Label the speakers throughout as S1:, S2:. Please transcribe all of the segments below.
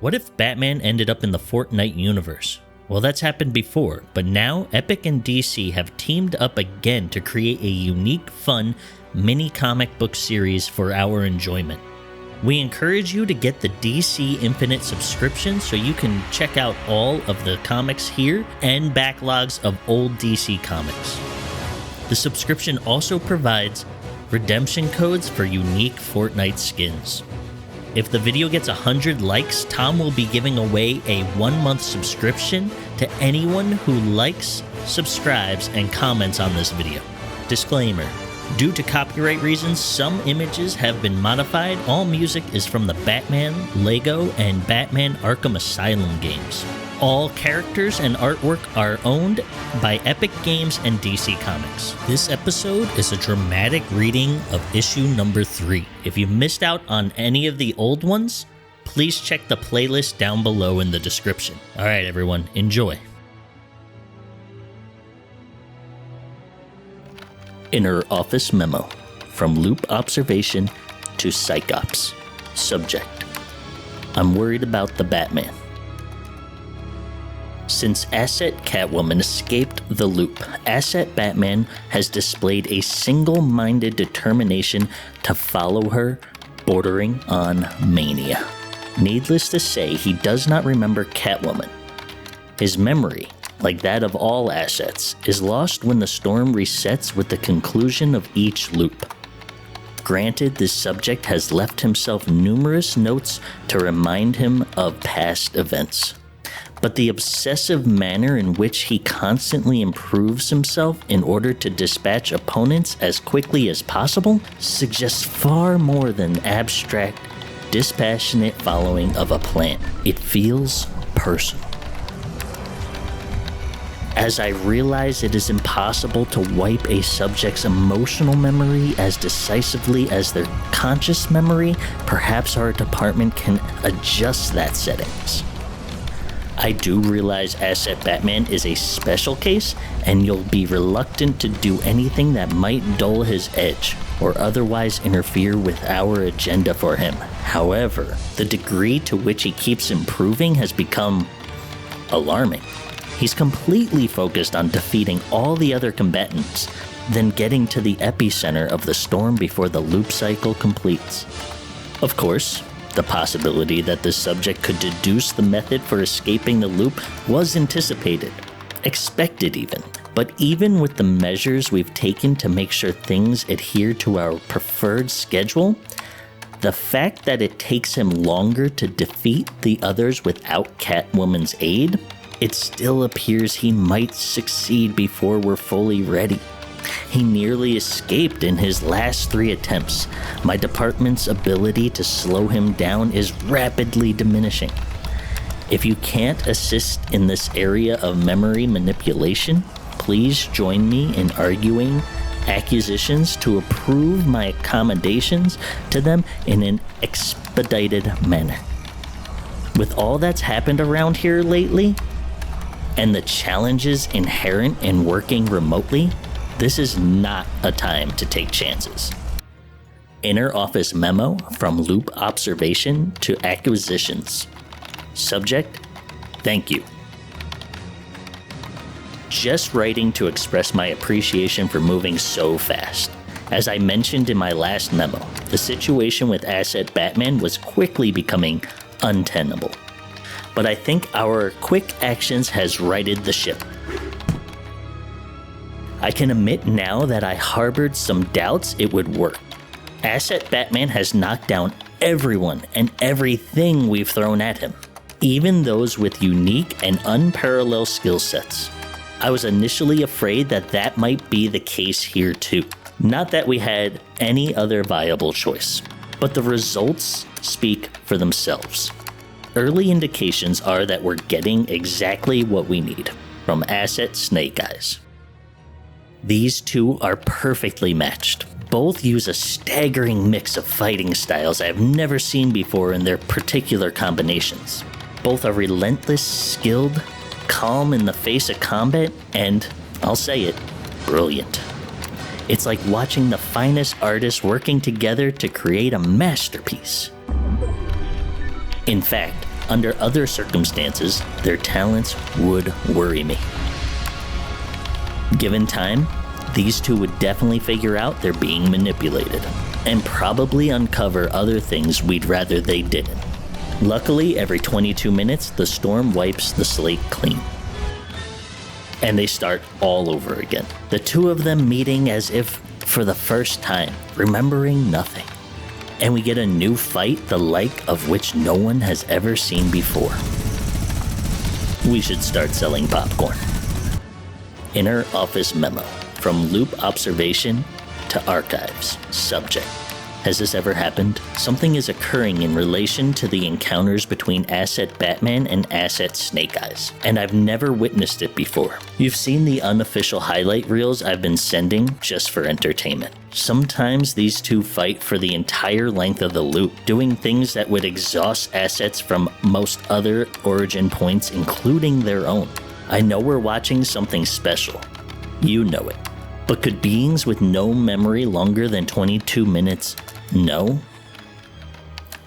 S1: What if Batman ended up in the Fortnite universe? Well, that's happened before, but now Epic and DC have teamed up again to create a unique, fun, mini comic book series for our enjoyment. We encourage you to get the DC Infinite subscription so you can check out all of the comics here and backlogs of old DC comics. The subscription also provides redemption codes for unique Fortnite skins. If the video gets 100 likes, Tom will be giving away a 1-month subscription to anyone who likes, subscribes, and comments on this video. Disclaimer: due to copyright reasons, some images have been modified. All music is from the Batman, Lego, and Batman Arkham Asylum games. All characters and artwork are owned by Epic Games and DC Comics. This episode is a dramatic reading of issue number 3. If you've missed out on any of the old ones, please check the playlist down below in the description. Alright everyone, enjoy. Inner Office Memo. From Loop Observation to Psychops. Subject: I'm worried about the Batman. Since Asset Catwoman escaped the loop, Asset Batman has displayed a single-minded determination to follow her, bordering on mania. Needless to say, he does not remember Catwoman. His memory, like that of all assets, is lost when the storm resets with the conclusion of each loop. Granted, this subject has left himself numerous notes to remind him of past events. But the obsessive manner in which he constantly improves himself in order to dispatch opponents as quickly as possible suggests far more than abstract, dispassionate following of a plan. It feels personal. As I realize it is impossible to wipe a subject's emotional memory as decisively as their conscious memory, perhaps our department can adjust that settings. I do realize Asset Batman is a special case, and you'll be reluctant to do anything that might dull his edge or otherwise interfere with our agenda for him. However, the degree to which he keeps improving has become alarming. He's completely focused on defeating all the other combatants, then getting to the epicenter of the storm before the loop cycle completes. Of course, the possibility that the subject could deduce the method for escaping the loop was anticipated, expected even. But even with the measures we've taken to make sure things adhere to our preferred schedule, the fact that it takes him longer to defeat the others without Catwoman's aid, it still appears he might succeed before we're fully ready. He nearly escaped in his last 3 attempts. My department's ability to slow him down is rapidly diminishing. If you can't assist in this area of memory manipulation, please join me in arguing accusations to approve my accommodations to them in an expedited manner. With all that's happened around here lately, and the challenges inherent in working remotely, this is not a time to take chances. Inner Office Memo from Loop Observation to Acquisitions. Subject: thank you. Just writing to express my appreciation for moving so fast. As I mentioned in my last memo, the situation with Asset Batman was quickly becoming untenable. But I think our quick actions has righted the ship. I can admit now that I harbored some doubts it would work. Asset Batman has knocked down everyone and everything we've thrown at him, even those with unique and unparalleled skill sets. I was initially afraid that might be the case here too. Not that we had any other viable choice, but the results speak for themselves. Early indications are that we're getting exactly what we need from Asset Snake Eyes. These two are perfectly matched. Both use a staggering mix of fighting styles I have never seen before in their particular combinations. Both are relentless, skilled, calm in the face of combat, and, I'll say it, brilliant. It's like watching the finest artists working together to create a masterpiece. In fact, Under other circumstances, their talents would worry me. Given time, these two would definitely figure out they're being manipulated, and probably uncover other things we'd rather they didn't. Luckily, every 22 minutes, the storm wipes the slate clean. And they start all over again. The two of them meeting as if for the first time, remembering nothing. And we get a new fight the like of which no one has ever seen before. We should start selling popcorn. Inner office memo. From loop observation to archives. Subject. Has this ever happened? Something is occurring in relation to the encounters between Asset Batman and Asset Snake Eyes, and I've never witnessed it before. You've seen the unofficial highlight reels I've been sending just for entertainment. Sometimes these two fight for the entire length of the loop, doing things that would exhaust assets from most other origin points, including their own. I know we're watching something special. You know it. But could beings with no memory longer than 22 minutes know?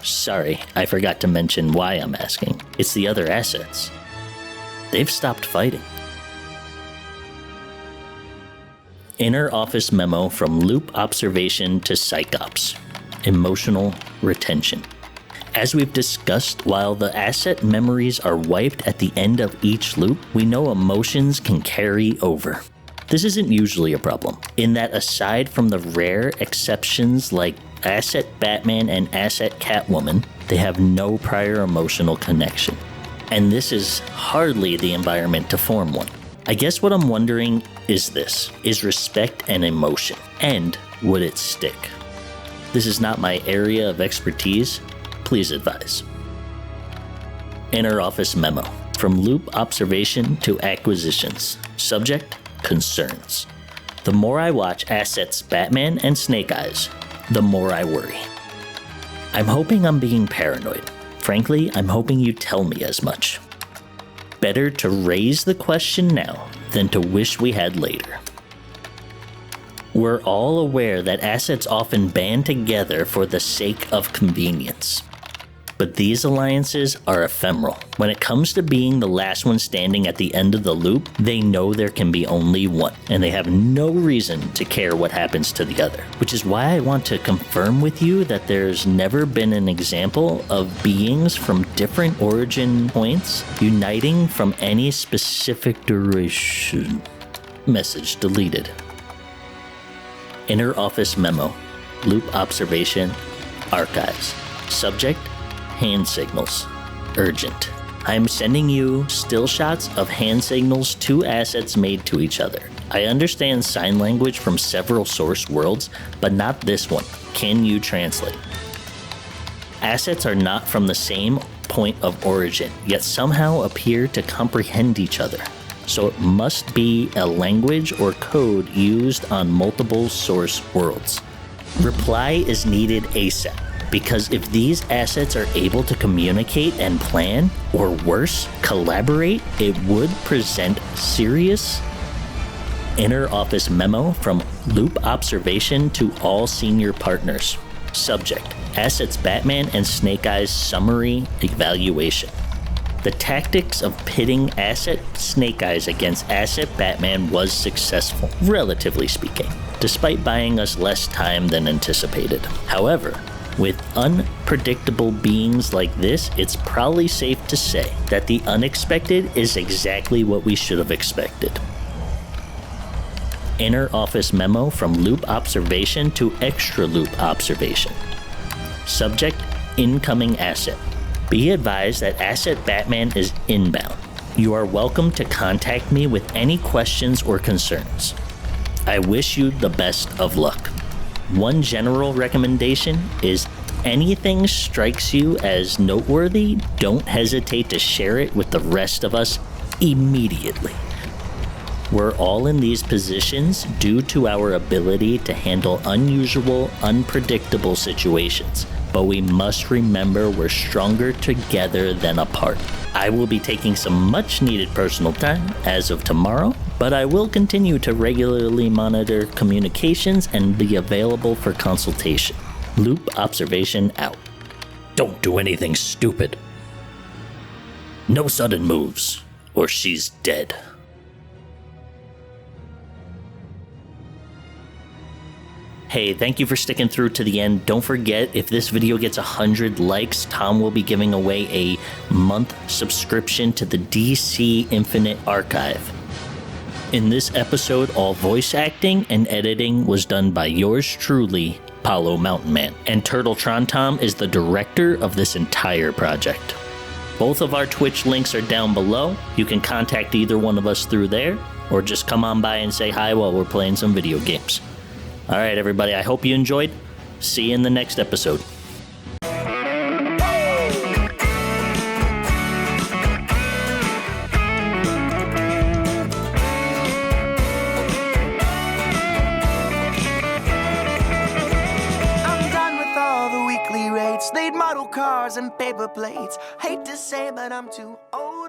S1: Sorry, I forgot to mention why I'm asking. It's the other assets. They've stopped fighting. Inner office memo from loop observation to psychops. Emotional retention. As we've discussed, while the asset memories are wiped at the end of each loop, we know emotions can carry over. This isn't usually a problem, in that aside from the rare exceptions like Asset Batman and Asset Catwoman, they have no prior emotional connection. And this is hardly the environment to form one. I guess what I'm wondering is this: is respect an emotion? And would it stick? This is not my area of expertise. Please advise. Inner office memo. From loop observation to acquisitions. Subject: concerns. The more I watch Assets Batman and Snake Eyes, the more I worry. I'm hoping I'm being paranoid. Frankly, I'm hoping you tell me as much. Better to raise the question now than to wish we had later. We're all aware that assets often band together for the sake of convenience. But these alliances are ephemeral. When it comes to being the last one standing at the end of the loop, they know there can be only one, and they have no reason to care what happens to the other. Which is why I want to confirm with you that there's never been an example of beings from different origin points uniting from any specific duration. Message deleted. Inner office memo. Loop observation. Archives. Subject: hand signals. Urgent. I'm sending you still shots of hand signals two assets made to each other. I understand sign language from several source worlds, but not this one. Can you translate? Assets are not from the same point of origin, yet somehow appear to comprehend each other. So it must be a language or code used on multiple source worlds. Reply is needed ASAP. Because if these assets are able to communicate and plan, or worse, collaborate, it would present serious. Inner office memo from loop observation to all senior partners. Subject: Assets Batman and Snake Eyes summary evaluation. The tactics of pitting Asset Snake Eyes against Asset Batman was successful, relatively speaking, despite buying us less time than anticipated. However, with unpredictable beings like this, it's probably safe to say that the unexpected is exactly what we should have expected. Inner office memo from loop observation to extra loop observation. Subject: incoming asset. Be advised that Asset Batman is inbound. You are welcome to contact me with any questions or concerns. I wish you the best of luck. One general recommendation is anything strikes you as noteworthy, don't hesitate to share it with the rest of us immediately. We're all in these positions due to our ability to handle unusual, unpredictable situations, but we must remember we're stronger together than apart. I will be taking some much needed personal time as of tomorrow, but I will continue to regularly monitor communications and be available for consultation. Loop observation out. Don't do anything stupid. No sudden moves, or she's dead. Hey, thank you for sticking through to the end. Don't forget, if this video gets 100 likes, Tom will be giving away a month subscription to the DC Infinite Archive. In this episode, all voice acting and editing was done by yours truly, Paulo Mountain Man, and TurtletronTom is the director of this entire project. Both of our Twitch links are down below. You can contact either one of us through there, or just come on by and say hi while we're playing some video games. All right, everybody, I hope you enjoyed. See you in the next episode.
S2: Late model cars and paper plates. Hate to say, but I'm too old.